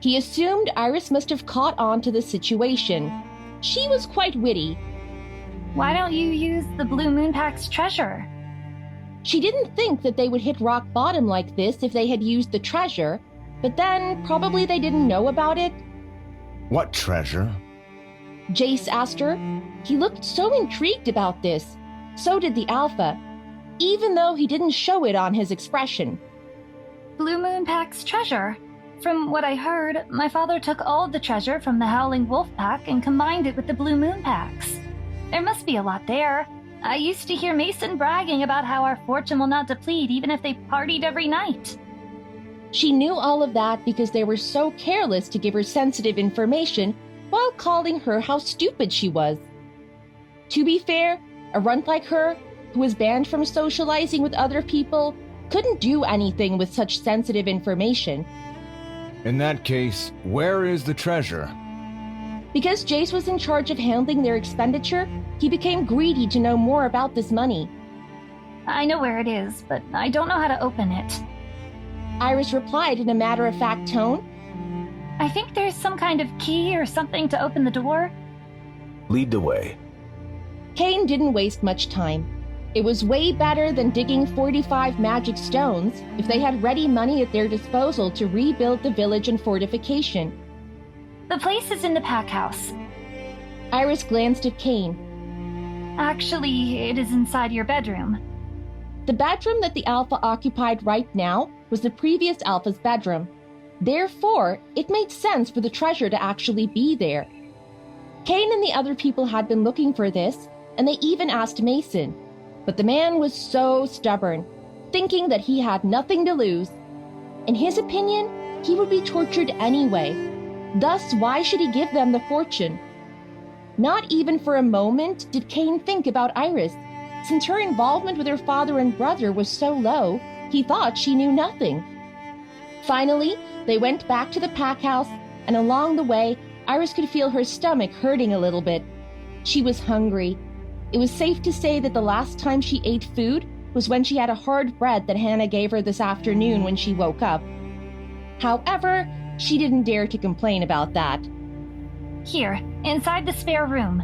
He assumed Iris must have caught on to the situation. She was quite witty.
Why don't you use the Blue Moon Pack's treasure?
She didn't think that they would hit rock bottom like this if they had used the treasure, but then probably they didn't know about it.
What treasure?
Jace asked her. He looked so intrigued about this. So did the Alpha, even though he didn't show it on his expression.
Blue Moon Pack's treasure? From what I heard, my father took all of the treasure from the Howling Wolf Pack and combined it with the Blue Moon Packs. There must be a lot there. I used to hear Mason bragging about how our fortune will not deplete even if they partied every night.
She knew all of that because they were so careless to give her sensitive information while calling her how stupid she was. To be fair, a runt like her, who was banned from socializing with other people, couldn't do anything with such sensitive information.
In that case, where is the treasure?
Because Jace was in charge of handling their expenditure, he became greedy to know more about this money.
I know where it is, but I don't know how to open it.
Iris replied in a matter-of-fact tone.
I think there's some kind of key or something to open the door.
Lead the way.
Kane didn't waste much time. It was way better than digging 45 magic stones if they had ready money at their disposal to rebuild the village and fortification.
The place is in the pack house.
Iris glanced at Kane.
Actually, it is inside your bedroom.
The bedroom that the Alpha occupied right now was the previous Alpha's bedroom. Therefore, it made sense for the treasure to actually be there. Kane and the other people had been looking for this, and they even asked Mason. But the man was so stubborn, thinking that he had nothing to lose. In his opinion, he would be tortured anyway. Thus, why should he give them the fortune? Not even for a moment did Kane think about Iris. Since her involvement with her father and brother was so low, he thought she knew nothing. Finally, they went back to the pack house, and along the way, Iris could feel her stomach hurting a little bit. She was hungry. It was safe to say that the last time she ate food was when she had a hard bread that Hannah gave her this afternoon when she woke up. However, she didn't dare to complain about that.
Here, inside the spare room.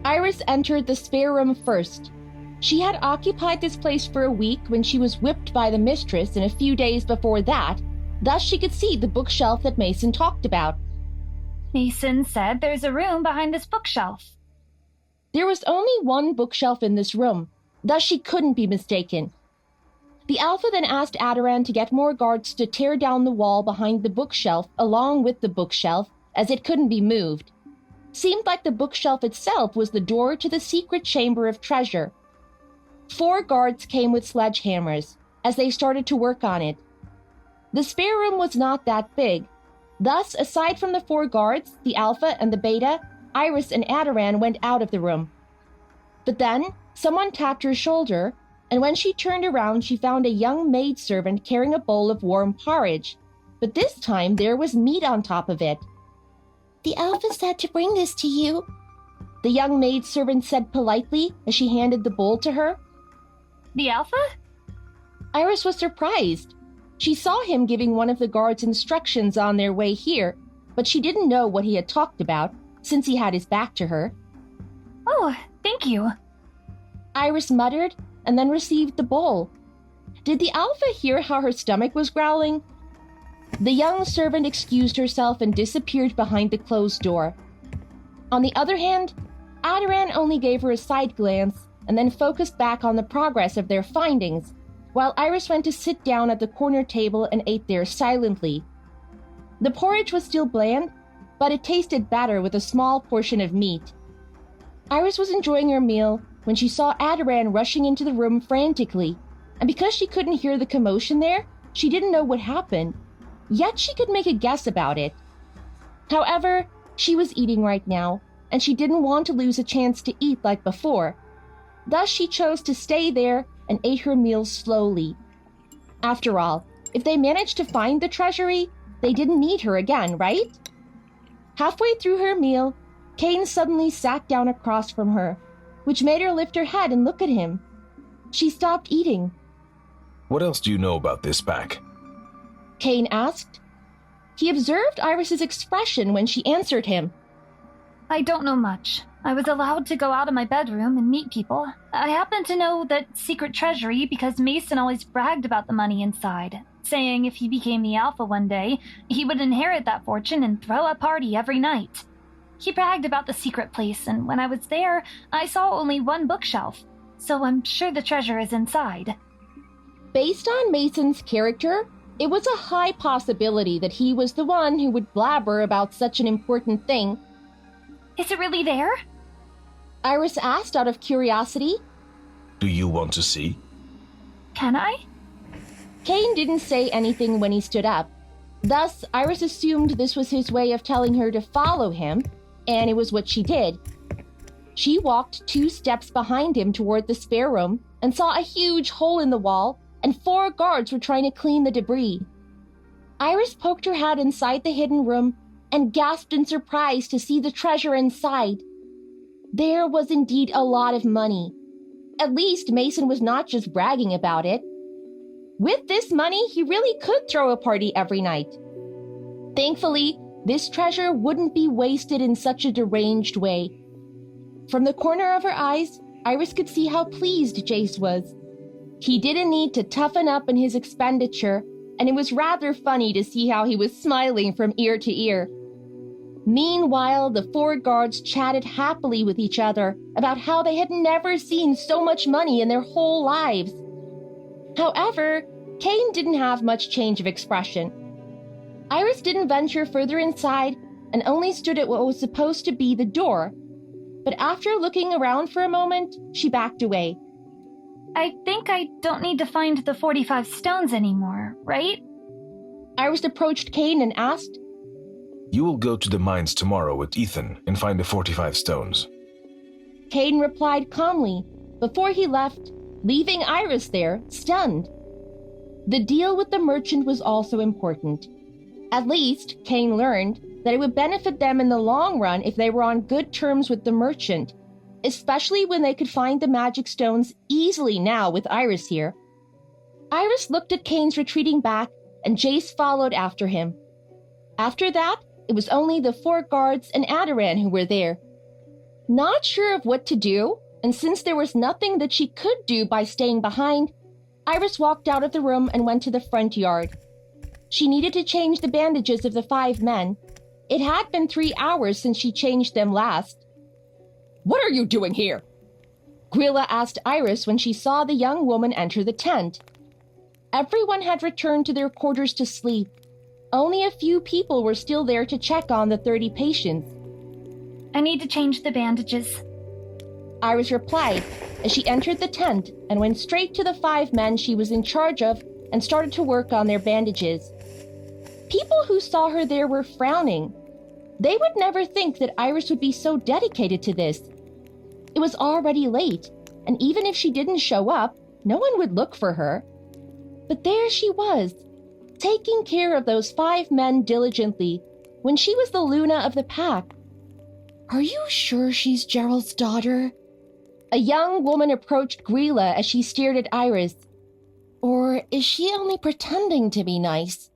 Iris entered the spare room first. She had occupied this place for a week when she was whipped by the mistress, and a few days before that, thus she could see the bookshelf that Mason talked about.
Mason said there's a room behind this bookshelf.
There was only one bookshelf in this room, thus she couldn't be mistaken. The Alpha then asked Adoran to get more guards to tear down the wall behind the bookshelf along with the bookshelf, as it couldn't be moved. Seemed like the bookshelf itself was the door to the secret chamber of treasure. 4 guards came with sledgehammers as they started to work on it. The spare room was not that big. Thus, aside from the 4 guards, the Alpha and the Beta, Iris and Adoran went out of the room. But then, someone tapped her shoulder, and when she turned around, she found a young maidservant carrying a bowl of warm porridge. But this time, there was meat on top of it.
The Alpha said to bring this to you,
the young maidservant said politely as she handed the bowl to her.
The Alpha?
Iris was surprised. She saw him giving one of the guards instructions on their way here, but she didn't know what he had talked about, since he had his back to her.
Oh, thank you.
Iris muttered, and then received the bowl. Did the Alpha hear how her stomach was growling? The young servant excused herself and disappeared behind the closed door. On the other hand, Adoran only gave her a side glance and then focused back on the progress of their findings, while Iris went to sit down at the corner table and ate there silently. The porridge was still bland, but it tasted better with a small portion of meat. Iris was enjoying her meal when she saw Adoran rushing into the room frantically, and because she couldn't hear the commotion there, she didn't know what happened, yet she could make a guess about it. However, she was eating right now, and she didn't want to lose a chance to eat like before. Thus, she chose to stay there and ate her meal slowly. After all, if they managed to find the treasury, they didn't need her again, right? Halfway through her meal, Kane suddenly sat down across from her, which made her lift her head and look at him. She stopped eating.
What else do you know about this pack?
Kane asked. He observed Iris's expression when she answered him.
I don't know much. I was allowed to go out of my bedroom and meet people. I happen to know that secret treasury because Mason always bragged about the money inside, saying if he became the Alpha one day, he would inherit that fortune and throw a party every night. He bragged about the secret place, and when I was there, I saw only one bookshelf, so I'm sure the treasure is inside.
Based on Mason's character, it was a high possibility that he was the one who would blabber about such an important thing.
Is it really there?
Iris asked out of curiosity.
Do you want to see?
Can I?
Kane didn't say anything when he stood up. Thus, Iris assumed this was his way of telling her to follow him, and it was what she did. She walked 2 steps behind him toward the spare room and saw a huge hole in the wall, and 4 guards were trying to clean the debris. Iris poked her head inside the hidden room and gasped in surprise to see the treasure inside. There was indeed a lot of money. At least Mason was not just bragging about it. With this money, he really could throw a party every night. Thankfully, this treasure wouldn't be wasted in such a deranged way. From the corner of her eyes, Iris could see how pleased Jace was. He didn't need to toughen up in his expenditure, and it was rather funny to see how he was smiling from ear to ear. Meanwhile, the 4 guards chatted happily with each other about how they had never seen so much money in their whole lives. However, Kane didn't have much change of expression. Iris didn't venture further inside and only stood at what was supposed to be the door. But after looking around for a moment, she backed away.
I think I don't need to find the 45 stones anymore, right?
Iris approached Kane and asked,
You will go to the mines tomorrow with Ethan and find the 45 stones.
Kane replied calmly before he left, leaving Iris there, stunned. The deal with the merchant was also important. At least, Kane learned that it would benefit them in the long run if they were on good terms with the merchant, especially when they could find the magic stones easily now with Iris here. Iris looked at Kane's retreating back, and Jace followed after him. After that, it was only the 4 guards and Adoran who were there. Not sure of what to do, and since there was nothing that she could do by staying behind, Iris walked out of the room and went to the front yard. She needed to change the bandages of the 5 men. It had been 3 hours since she changed them last.
What are you doing here?
Grilla asked Iris when she saw the young woman enter the tent. Everyone had returned to their quarters to sleep. Only a few people were still there to check on the 30 patients.
I need to change the bandages.
Iris replied as she entered the tent and went straight to the 5 men she was in charge of and started to work on their bandages. People who saw her there were frowning. They would never think that Iris would be so dedicated to this. It was already late, and even if she didn't show up, no one would look for her. But there she was, taking care of those 5 men diligently, when she was the Luna of the pack.
Are you sure she's Gerald's daughter?
A young woman approached Grilla as she stared at Iris.
Or is she only pretending to be nice?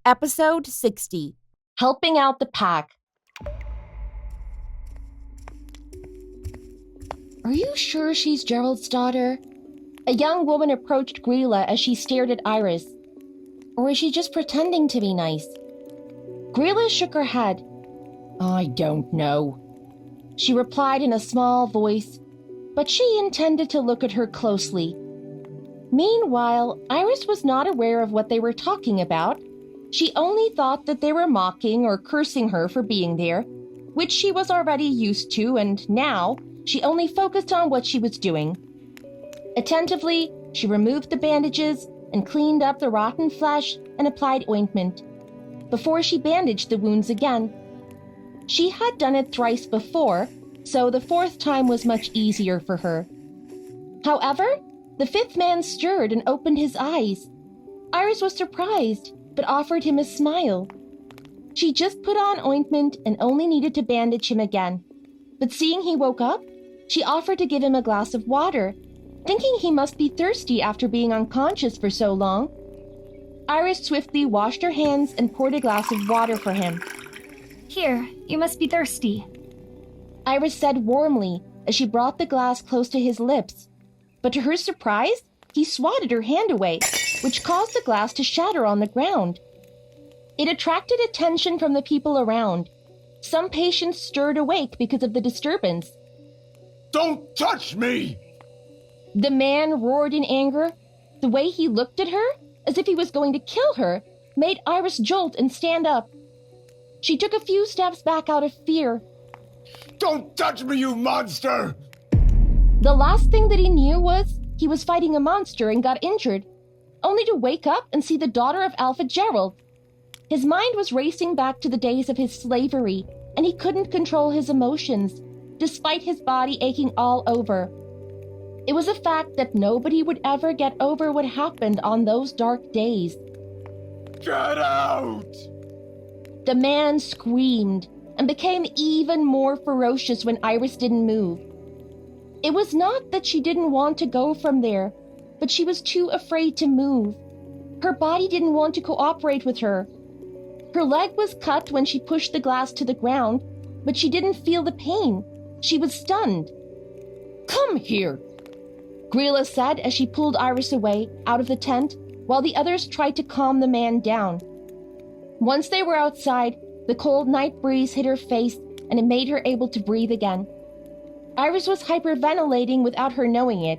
Episode 60. Helping out the pack.
Are you sure she's Gerald's daughter?
A young woman approached Grilla as she stared at Iris.
Or is she just pretending to be nice?
Grilla shook her head.
I don't know,
she replied in a small voice, but she intended to look at her closely. Meanwhile, Iris was not aware of what they were talking about. She only thought that they were mocking or cursing her for being there, which she was already used to, and now she only focused on what she was doing. Attentively, she removed the bandages and cleaned up the rotten flesh and applied ointment. Before she bandaged the wounds again. She had done it thrice before, so the 4th time was much easier for her. However, the 5th man stirred and opened his eyes. Iris was surprised, but offered him a smile. She just put on ointment and only needed to bandage him again. But seeing he woke up, she offered to give him a glass of water, thinking he must be thirsty after being unconscious for so long. Iris swiftly washed her hands and poured a glass of water for him.
Here, you must be thirsty.
Iris said warmly as she brought the glass close to his lips. But to her surprise, he swatted her hand away, which caused the glass to shatter on the ground. It attracted attention from the people around. Some patients stirred awake because of the disturbance.
Don't touch me!
The man roared in anger. The way he looked at her, as if he was going to kill her, made Iris jolt and stand up. She took a few steps back out of fear.
Don't touch me, you monster!
The last thing that he knew was he was fighting a monster and got injured, only to wake up and see the daughter of Alpha Gerald. His mind was racing back to the days of his slavery, and he couldn't control his emotions, despite his body aching all over. It was a fact that nobody would ever get over what happened on those dark days.
Get out!
The man screamed and became even more ferocious when Iris didn't move. It was not that she didn't want to go from there, but she was too afraid to move. Her body didn't want to cooperate with her. Her leg was cut when she pushed the glass to the ground, but she didn't feel the pain. She was stunned.
Come here,
Grilla said as she pulled Iris away out of the tent while the others tried to calm the man down. Once they were outside, the cold night breeze hit her face and it made her able to breathe again. Iris was hyperventilating without her knowing it.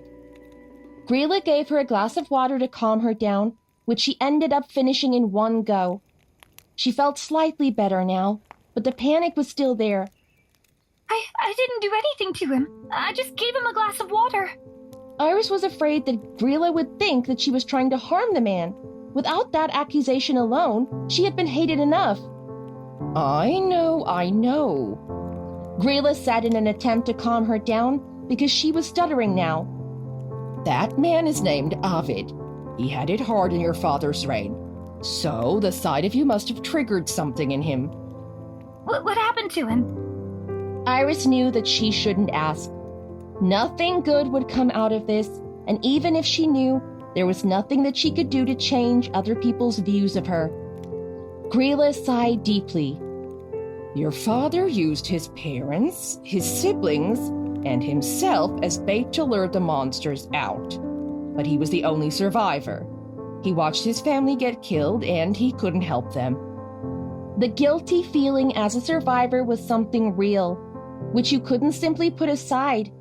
Grilla gave her a glass of water to calm her down, which she ended up finishing in one go. She felt slightly better now, but the panic was still there.
I didn't do anything to him. I just gave him a glass of water.
Iris was afraid that Grilla would think that she was trying to harm the man. Without that accusation alone, she had been hated enough.
I know.
Grilla said in an attempt to calm her down because she was stuttering now.
That man is named Ovid. He had it hard in your father's reign. So the sight of you must have triggered something in him.
What happened to him?
Iris knew that she shouldn't ask. Nothing good would come out of this, and even if she knew, there was nothing that she could do to change other people's views of her. Grilla sighed deeply.
Your father used his parents, his siblings, and himself as bait to lure the monsters out. But he was the only survivor. He watched his family get killed, and he couldn't help them.
The guilty feeling as a survivor was something real, which you couldn't simply put aside.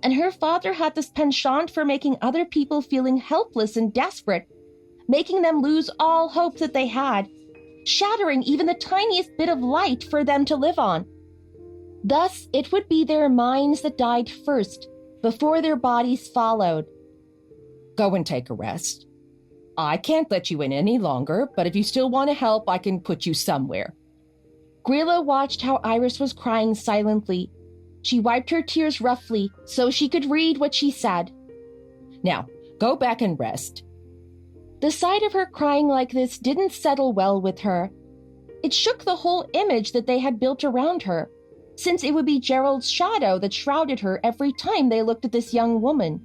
and her father had this penchant for making other people feeling helpless and desperate, making them lose all hope that they had, shattering even the tiniest bit of light for them to live on. Thus, it would be their minds that died first, before their bodies followed.
Go and take a rest. I can't let you in any longer, but if you still want to help, I can put you somewhere.
Grilla watched how Iris was crying silently. She wiped her tears roughly so she could read what she said.
Now, go back and rest.
The sight of her crying like this didn't settle well with her. It shook the whole image that they had built around her, since it would be Gerald's shadow that shrouded her every time they looked at this young woman.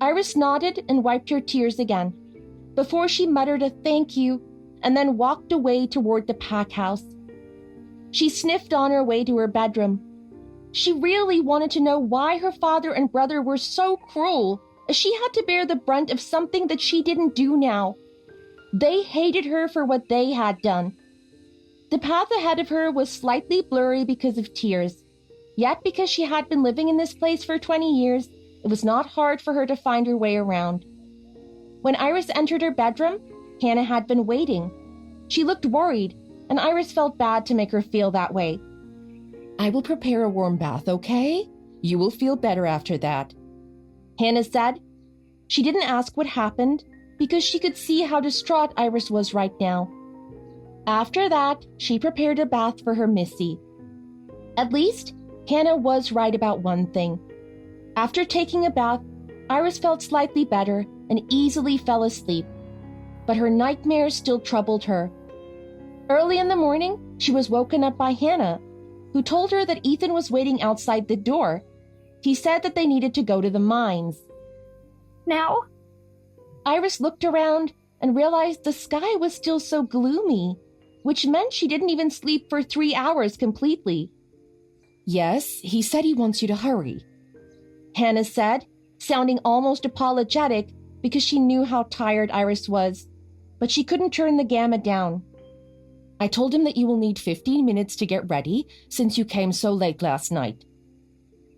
Iris nodded and wiped her tears again, before she muttered a thank you and then walked away toward the pack house. She sniffed on her way to her bedroom. She really wanted to know why her father and brother were so cruel, as she had to bear the brunt of something that she didn't do now. They hated her for what they had done. The path ahead of her was slightly blurry because of tears, yet because she had been living in this place for 20 years, it was not hard for her to find her way around. When Iris entered her bedroom, Hannah had been waiting. She looked worried, and Iris felt bad to make her feel that way.
I will prepare a warm bath, okay? You will feel better after that.
Hannah said. She didn't ask what happened because she could see how distraught Iris was right now. After that, she prepared a bath for her Missy. At least, Hannah was right about one thing. After taking a bath, Iris felt slightly better and easily fell asleep. But her nightmares still troubled her. Early in the morning, she was woken up by Hannah, who told her that Ethan was waiting outside the door. He said that they needed to go to the mines.
Now?
Iris looked around and realized the sky was still so gloomy, which meant she didn't even sleep for 3 hours completely.
Yes, he said he wants you to hurry,
Hannah said, sounding almost apologetic because she knew how tired Iris was, but she couldn't turn the gamma down.
I told him that you will need 15 minutes to get ready since you came so late last night.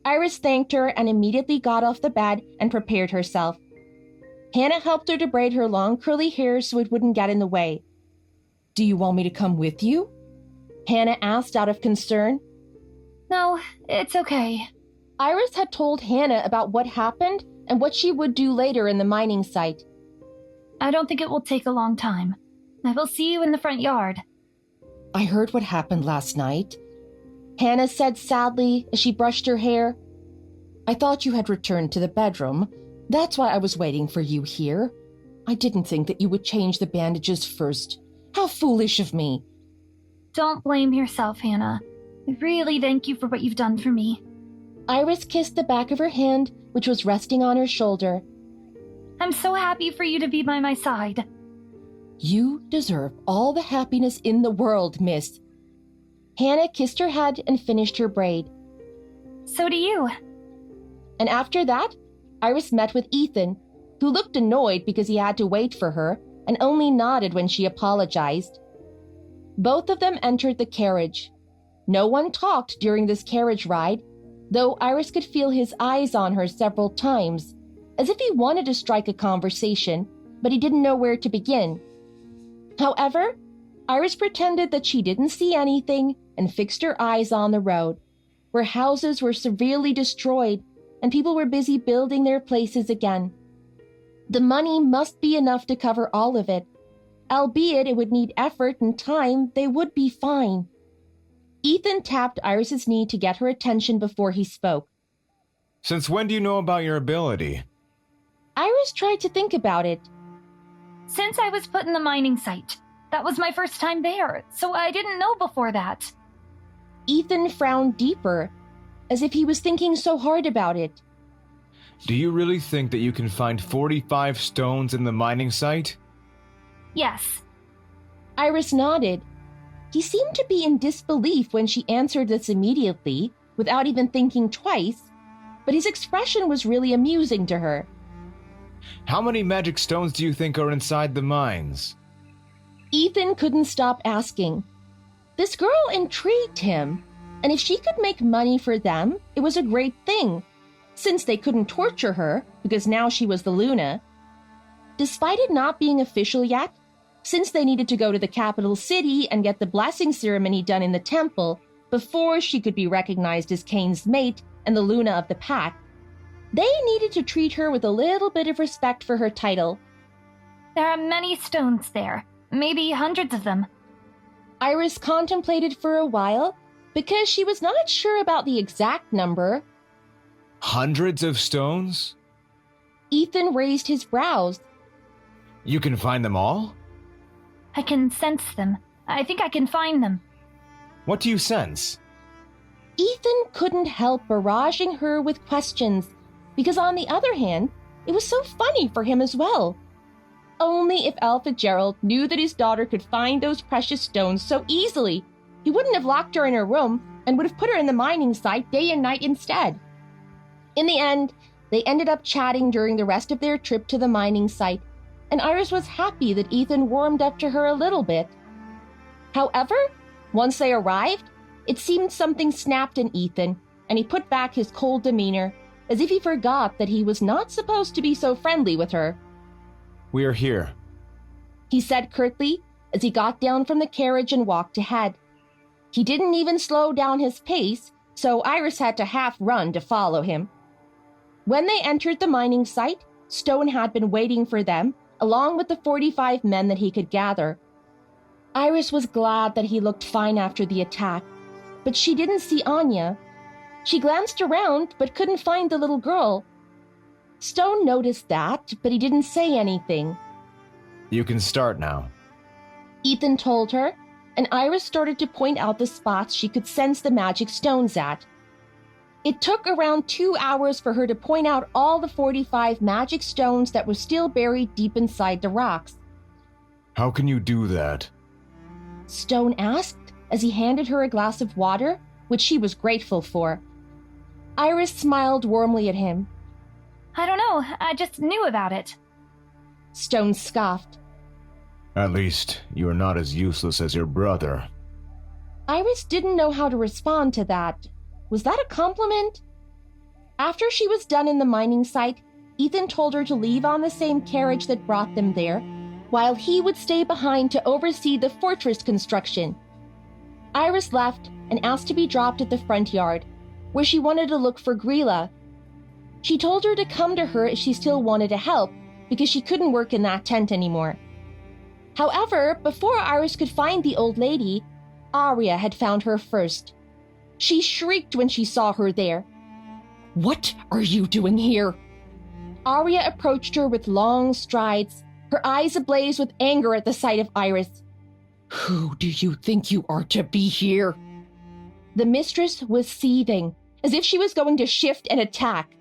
Iris thanked her and immediately got off the bed and prepared herself. Hannah helped her to braid her long curly hair so it wouldn't get in the way.
Do you want me to come with you?
Hannah asked out of concern.
No, it's okay.
Iris had told Hannah about what happened and what she would do later in the mining site.
I don't think it will take a long time. I will see you in the front yard.
I heard what happened last night,
Hannah said sadly as she brushed her hair.
I thought you had returned to the bedroom. That's why I was waiting for you here. I didn't think that you would change the bandages first. How foolish of me.
Don't blame yourself, Hannah. I really thank you for what you've done for me.
Iris kissed the back of her hand, which was resting on her shoulder.
I'm so happy for you to be by my side.
You deserve all the happiness in the world, miss.
Hannah kissed her head and finished her braid.
So do you.
And after that, Iris met with Ethan, who looked annoyed because he had to wait for her and only nodded when she apologized. Both of them entered the carriage. No one talked during this carriage ride, though Iris could feel his eyes on her several times, as if he wanted to strike a conversation, but he didn't know where to begin. However, Iris pretended that she didn't see anything and fixed her eyes on the road, where houses were severely destroyed and people were busy building their places again. The money must be enough to cover all of it. Albeit it would need effort and time, they would be fine. Ethan tapped Iris's knee to get her attention before he spoke.
Since when do you know about your ability?
Iris tried to think about it.
Since I was put in the mining site. That was my first time there, so I didn't know before that.
Ethan frowned deeper, as if he was thinking so hard about it.
Do you really think that you can find 45 stones in the mining site?
Yes.
Iris nodded. He seemed to be in disbelief when she answered this immediately, without even thinking twice, but his expression was really amusing to her.
How many magic stones do you think are inside the mines?
Ethan couldn't stop asking. This girl intrigued him, and if she could make money for them, it was a great thing. since they couldn't torture her because now she was the Luna. Despite it not being official yet, since they needed to go to the capital city and get the blessing ceremony done in the temple before she could be recognized as Kane's mate and the Luna of the pack, they needed to treat her with a little bit of respect for her title.
There are many stones there, maybe hundreds of them.
Iris contemplated for a while because she was not sure about the exact number.
Hundreds of stones?
Ethan raised his brows.
You can find them all?
I can sense them. I think I can find them.
What do you sense?
Ethan couldn't help barraging her with questions because, on the other hand, it was so funny for him as well. Only if Alpha Gerald knew that his daughter could find those precious stones so easily, he wouldn't have locked her in her room and would have put her in the mining site day and night instead. In the end, they ended up chatting during the rest of their trip to the mining site, and Iris was happy that Ethan warmed up to her a little bit. However, once they arrived, it seemed something snapped in Ethan, and he put back his cold demeanor, as if he forgot that he was not supposed to be so friendly with her.
We are here,
He said curtly as he got down from the carriage and walked ahead. He didn't even slow down his pace, so Iris had to half run to follow him. When they entered the mining site, Stone had been waiting for them, along with the 45 men that he could gather. Iris was glad that he looked fine after the attack, but she didn't see Anya. She glanced around but couldn't find the little girl. Stone noticed that, but he didn't say anything.
You can start now.
Ethan told her, and Iris started to point out the spots she could sense the magic stones at. It took around 2 hours for her to point out all the 45 magic stones that were still buried deep inside the rocks.
How can you do that?
Stone asked as he handed her a glass of water, which she was grateful for. Iris smiled warmly at him.
I don't know, I just knew about it.
Stone scoffed.
At least, you are not as useless as your brother.
Iris didn't know how to respond to that. Was that a compliment? After she was done in the mining site, Ethan told her to leave on the same carriage that brought them there, while he would stay behind to oversee the fortress construction. Iris left and asked to be dropped at the front yard, where she wanted to look for Grilla. She told her to come to her if she still wanted to help, because she couldn't work in that tent anymore. However, before Iris could find the old lady, Arya had found her first. She shrieked when she saw her there.
What are you doing here?
Arya approached her with long strides, her eyes ablaze with anger at the sight of Iris.
Who do you think you are to be here?
The mistress was seething, as if she was going to shift and attack.